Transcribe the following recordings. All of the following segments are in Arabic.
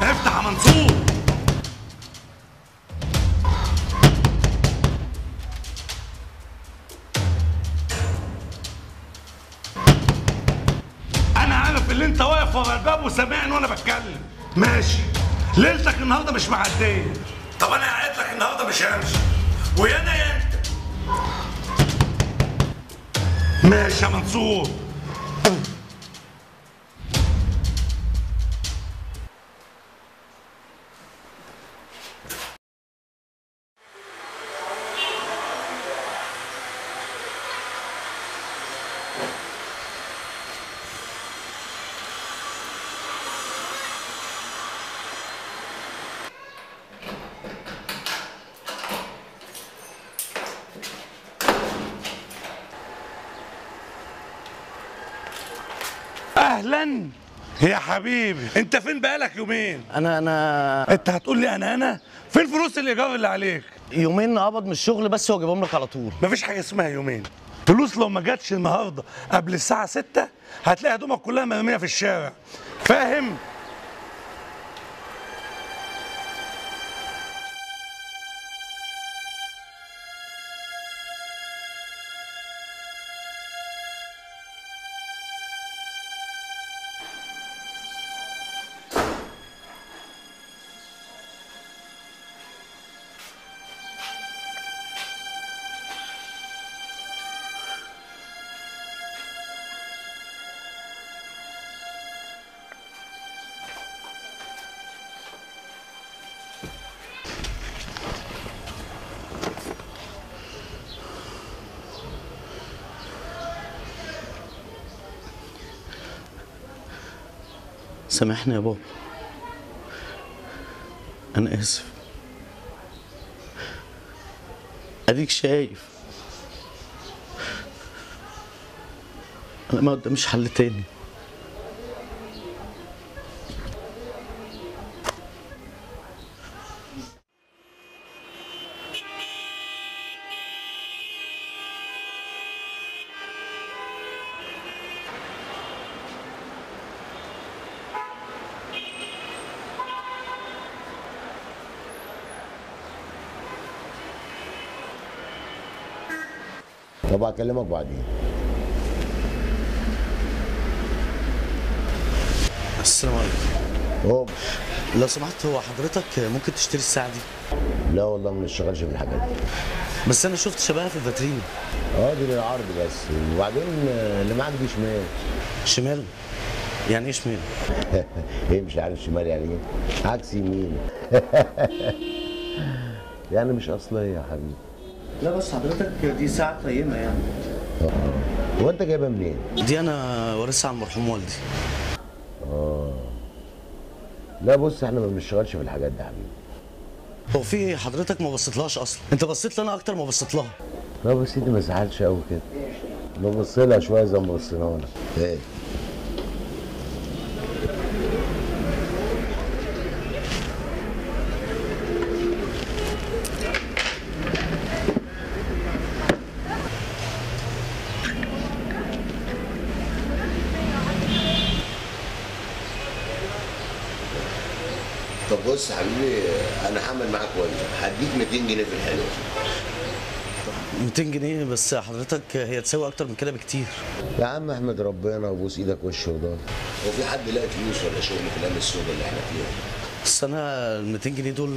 افتح يا منصور. انا عارف اللي انت واقف ورا الباب وسامعني وانا بتكلم. ماشي، ليلتك النهارده مش معديه. طب انا قاعد لك النهارده مش همشي، ويا انا يا انت. ماشي يا منصور. اهلا يا حبيبي، انت فين بقالك يومين؟ انا انت هتقول لي انا فين فلوس الايجار اللي عليك؟ يومين قبض من الشغل بس واجيبهم لك على طول. مفيش حاجه اسمها يومين. فلوس لو ما جاتش النهارده قبل الساعه 6 هتلاقي هدومك كلها مرميه في الشارع، فاهم؟ سامحني يا بابا، انا اسف. اديك شايف انا ما قداميش حل تاني. طب هكلمك بعدين. السلام عليكم. هو لو سمحت، هو حضرتك ممكن تشتري الساعة دي؟ لا والله ما بنشتغلش في الحاجات دي. بس انا شفت شبهها في الفاترين. دي للعرض بس، وبعدين اللي معاك دي شمال. شمال؟ يعني ايه شمال؟ ايه مش عارف شمال يعني ايه؟ عكس يمين. يعني مش اصليه يا حبيبي. لا بس حضرتك دي ساعة قيمة يعني. هو انت جايبها منين؟ دي انا وارثها عن المرحوم والدي. لا بص، احنا ما بنشتغلش في الحاجات دي يا حبيبي. هو في حضرتك ما بصيتلهاش اصلا؟ انت بصيت لي انا اكتر ما بصيت لها. لا بس سيدي ما زعلش قوي كده، نبص لها شويه زي ما بصينا لك. ايه طب بص يا حبيبي، انا هعمل معاك واجب، هديك 200 جنيه في الحلوه. 200 جنيه بس حضرتك، هي تساوي اكتر من كده بكتير. يا عم احمد ربنا وبوس ايدك وش وضهر. هو في حد لاقي فلوس ولا شغل في الايام السوداء اللي احنا فيها؟ بس انا ال 200 جنيه دول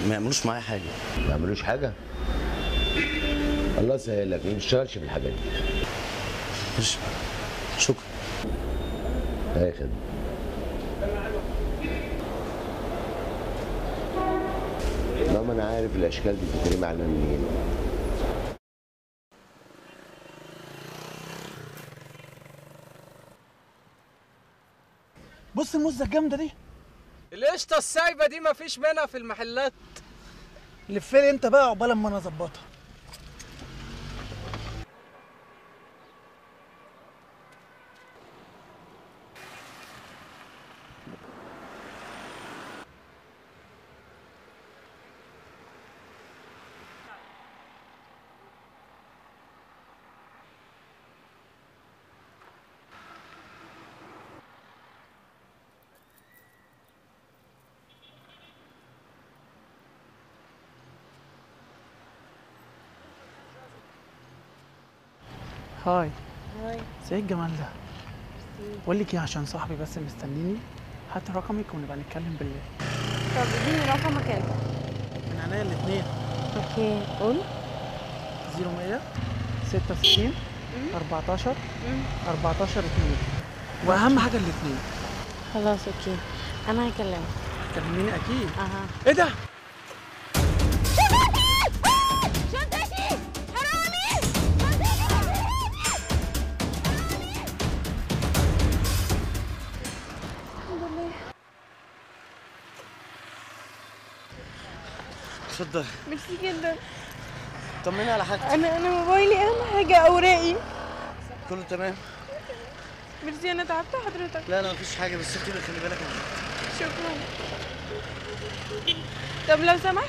ما يعملوش معايا حاجه. ما يعملوش حاجه؟ الله يسهل لك، ما بنشتغلش في الحاجات دي. ماشي، شكرا. اي خدمه. لا ما انا عارف الاشكال دي بتترمي على منين. بص الموزه الجامده دي، القشطه السايبه دي مفيش منها في المحلات. لفلي انت بقى عقبال ما انا اظبطها. هاي. هاي. ازاي الجمال ده؟ بقول لك ايه، عشان صاحبي بس مستنيني، هات رقمك ونبقى نتكلم بالليل. طب اديني رقمك انت. من عينيا الاثنين. اوكي قول. 0100 66 14 14 2. واهم حاجه الاثنين. خلاص اوكي، انا هكلمك. كلميني اكيد. اها. ايه ده؟ شنطتي حرامي. الحمد لله. اتفضل. ميرسي جدا. طمني على حاجتك. انا موبايلي اهم حاجه، اوراقي. كله تمام؟ ميرسي، انا تعبت حضرتك. لا لا مفيش حاجه، بس انت اللي خلي بالك من حاجتك. شكرا. طب لو سمحت،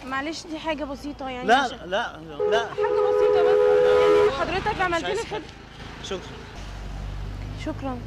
معلش دي حاجه بسيطه يعني. لا عشان... لا لا حاجه بسيطه بس، يعني حضرتك عملت لي خدمه. شكرا. شكرا.